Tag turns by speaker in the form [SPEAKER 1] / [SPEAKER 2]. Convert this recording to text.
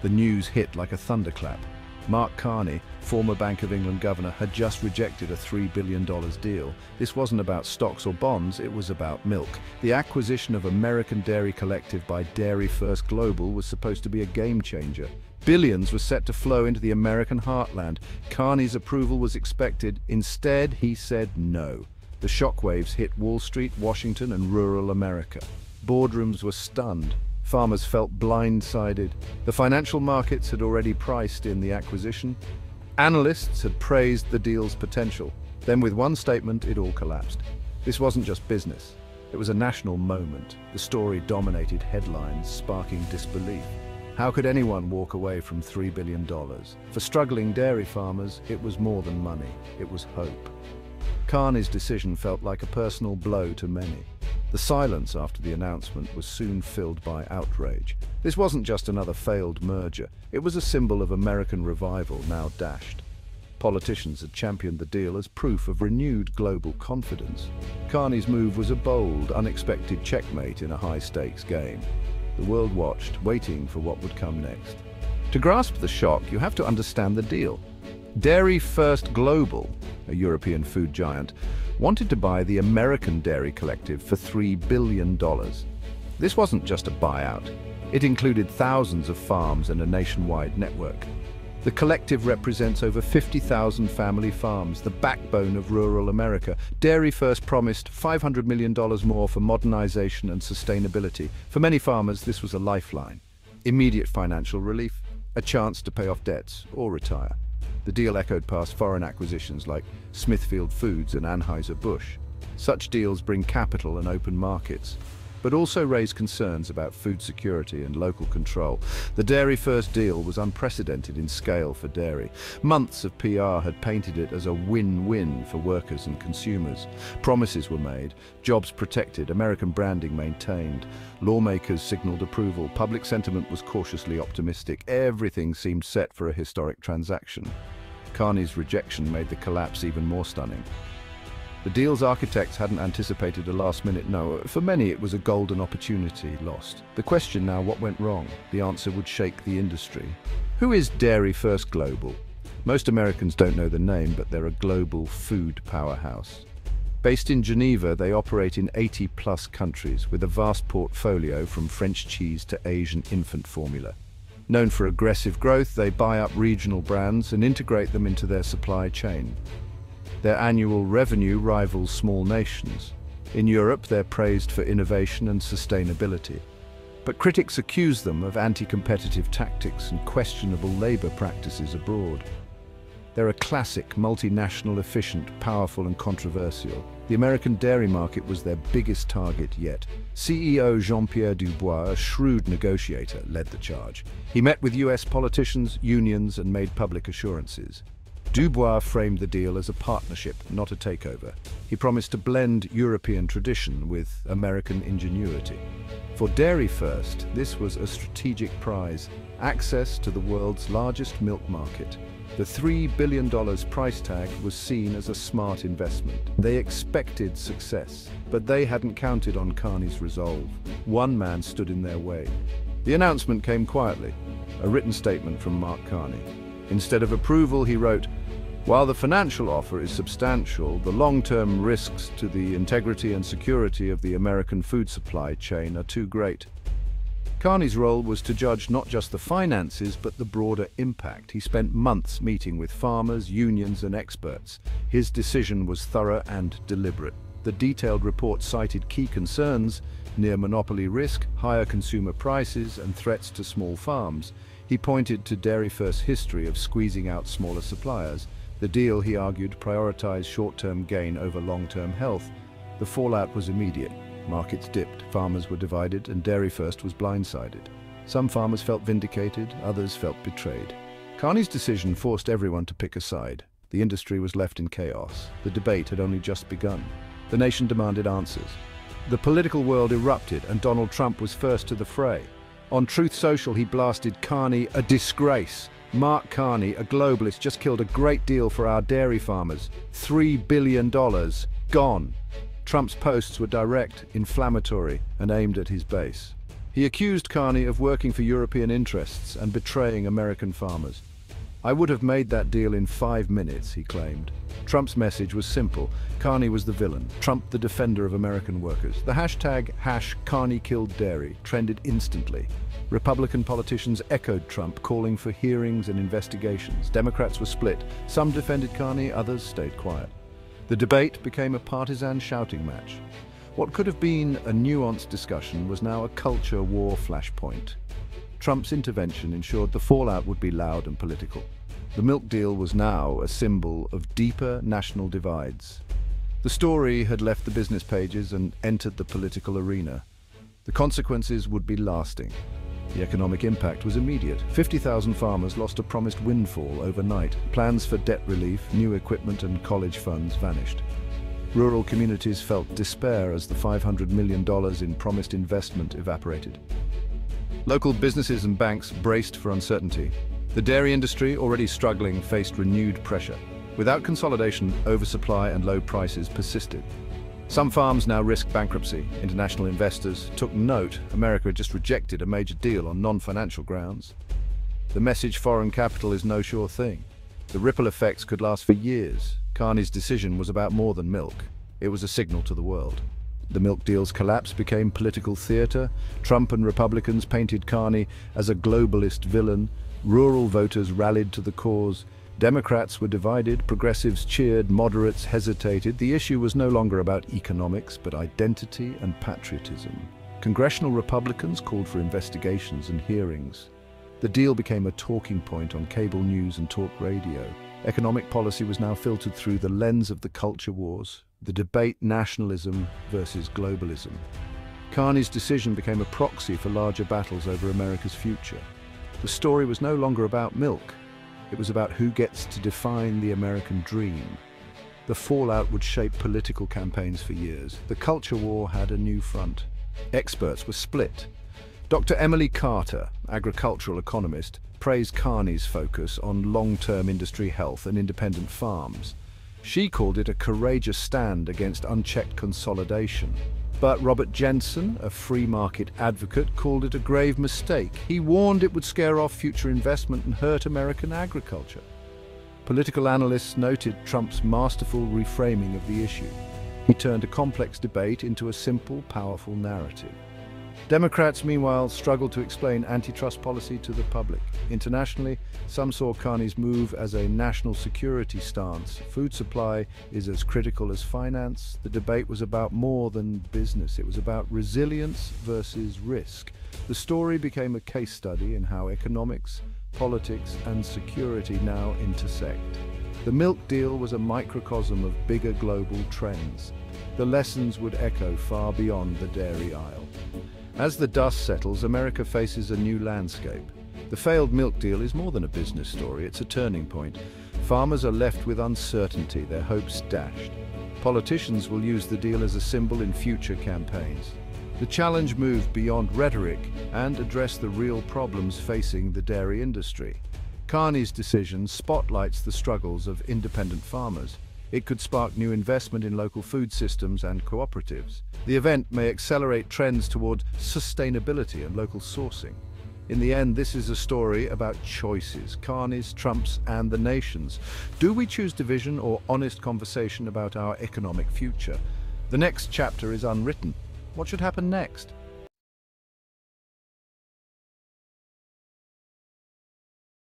[SPEAKER 1] The news hit like a thunderclap. Mark Carney, former Bank of England governor, had just rejected a $3 billion deal. This wasn't about stocks or bonds, it was about milk. The acquisition of American Dairy Collective by Dairy First Global was supposed to be a game changer. Billions were set to flow into the American heartland. Carney's approval was expected. Instead, he said no. The shockwaves hit Wall Street, Washington, and rural America. Boardrooms were stunned. Farmers felt blindsided. The financial markets had already priced in the acquisition. Analysts had praised the deal's potential. Then with one statement, it all collapsed. This wasn't just business. It was a national moment. The story dominated headlines, sparking disbelief. How could anyone walk away from $3 billion? For struggling dairy farmers, it was more than money. It was hope. Carney's decision felt like a personal blow to many. The silence after the announcement was soon filled by outrage. This wasn't just another failed merger. It was a symbol of American revival now dashed. Politicians had championed the deal as proof of renewed global confidence. Carney's move was a bold, unexpected checkmate in a high-stakes game. The world watched, waiting for what would come next. To grasp the shock, you have to understand the deal. Dairy First Global, a European food giant, wanted to buy the American Dairy Collective for $3 billion. This wasn't just a buyout. It included thousands of farms and a nationwide network. The collective represents over 50,000 family farms, the backbone of rural America. Dairy First promised $500 million more for modernization and sustainability. For many farmers, this was a lifeline. Immediate financial relief, a chance to pay off debts or retire. The deal echoed past foreign acquisitions like Smithfield Foods and Anheuser-Busch. Such deals bring capital and open markets, but also raise concerns about food security and local control. The Dairy First deal was unprecedented in scale for dairy. Months of PR had painted it as a win-win for workers and consumers. Promises were made, jobs protected, American branding maintained. Lawmakers signaled approval, public sentiment was cautiously optimistic. Everything seemed set for a historic transaction. Carney's rejection made the collapse even more stunning. The deal's architects hadn't anticipated a last-minute no. For many, it was a golden opportunity lost. The question now, what went wrong? The answer would shake the industry. Who is Dairy First Global? Most Americans don't know the name, but they're a global food powerhouse. Based in Geneva, they operate in 80-plus countries with a vast portfolio from French cheese to Asian infant formula. Known for aggressive growth, they buy up regional brands and integrate them into their supply chain. Their annual revenue rivals small nations. In Europe, they're praised for innovation and sustainability. But critics accuse them of anti-competitive tactics and questionable labor practices abroad. They're a classic, multinational, efficient, powerful and controversial. The American dairy market was their biggest target yet. CEO Jean-Pierre Dubois, a shrewd negotiator, led the charge. He met with US politicians, unions and made public assurances. Dubois framed the deal as a partnership, not a takeover. He promised to blend European tradition with American ingenuity. For Dairy First, this was a strategic prize, access to the world's largest milk market. The $3 billion price tag was seen as a smart investment. They expected success, but they hadn't counted on Carney's resolve. One man stood in their way. The announcement came quietly, a written statement from Mark Carney. Instead of approval, he wrote, "While the financial offer is substantial, the long-term risks to the integrity and security of the American food supply chain are too great." Carney's role was to judge not just the finances, but the broader impact. He spent months meeting with farmers, unions, and experts. His decision was thorough and deliberate. The detailed report cited key concerns: near monopoly risk, higher consumer prices, and threats to small farms. He pointed to Dairy First's history of squeezing out smaller suppliers. The deal, he argued, prioritized short-term gain over long-term health. The fallout was immediate. Markets dipped, farmers were divided, and Dairy First was blindsided. Some farmers felt vindicated, others felt betrayed. Carney's decision forced everyone to pick a side. The industry was left in chaos. The debate had only just begun. The nation demanded answers. The political world erupted, and Donald Trump was first to the fray. On Truth Social, he blasted Carney a disgrace. Mark Carney, a globalist, just killed a great deal for our dairy farmers. $3 billion gone. Trump's posts were direct, inflammatory, and aimed at his base. He accused Carney of working for European interests and betraying American farmers. "I would have made that deal in 5 minutes," he claimed. Trump's message was simple. Carney was the villain, Trump the defender of American workers. The hashtag #CarneyKilledDairy trended instantly. Republican politicians echoed Trump, calling for hearings and investigations. Democrats were split. Some defended Carney, others stayed quiet. The debate became a partisan shouting match. What could have been a nuanced discussion was now a culture war flashpoint. Trump's intervention ensured the fallout would be loud and political. The milk deal was now a symbol of deeper national divides. The story had left the business pages and entered the political arena. The consequences would be lasting. The economic impact was immediate. 50,000 farmers lost a promised windfall overnight. Plans for debt relief, new equipment and college funds vanished. Rural communities felt despair as the $500 million in promised investment evaporated. Local businesses and banks braced for uncertainty. The dairy industry, already struggling, faced renewed pressure. Without consolidation, oversupply and low prices persisted. Some farms now risked bankruptcy. International investors took note. America had just rejected a major deal on non-financial grounds. The message, foreign capital is no sure thing. The ripple effects could last for years. Carney's decision was about more than milk. It was a signal to the world. The milk deal's collapse became political theater. Trump and Republicans painted Carney as a globalist villain. Rural voters rallied to the cause. Democrats were divided, progressives cheered, moderates hesitated. The issue was no longer about economics, but identity and patriotism. Congressional Republicans called for investigations and hearings. The deal became a talking point on cable news and talk radio. Economic policy was now filtered through the lens of the culture wars, the debate nationalism versus globalism. Carney's decision became a proxy for larger battles over America's future. The story was no longer about milk. It was about who gets to define the American dream. The fallout would shape political campaigns for years. The culture war had a new front. Experts were split. Dr. Emily Carter, agricultural economist, praised Carney's focus on long-term industry health and independent farms. She called it a courageous stand against unchecked consolidation. But Robert Jensen, a free market advocate, called it a grave mistake. He warned it would scare off future investment and hurt American agriculture. Political analysts noted Trump's masterful reframing of the issue. He turned a complex debate into a simple, powerful narrative. Democrats, meanwhile, struggled to explain antitrust policy to the public. Internationally, some saw Carney's move as a national security stance. Food supply is as critical as finance. The debate was about more than business. It was about resilience versus risk. The story became a case study in how economics, politics, and security now intersect. The milk deal was a microcosm of bigger global trends. The lessons would echo far beyond the dairy aisle. As the dust settles, America faces a new landscape. The failed milk deal is more than a business story, it's a turning point. Farmers are left with uncertainty, their hopes dashed. Politicians will use the deal as a symbol in future campaigns. The challenge moved beyond rhetoric and addressed the real problems facing the dairy industry. Carney's decision spotlights the struggles of independent farmers. It could spark new investment in local food systems and cooperatives. The event may accelerate trends toward sustainability and local sourcing. In the end, this is a story about choices, Carney's, Trump's, and the nation's. Do we choose division or honest conversation about our economic future? The next chapter is unwritten. What should happen next?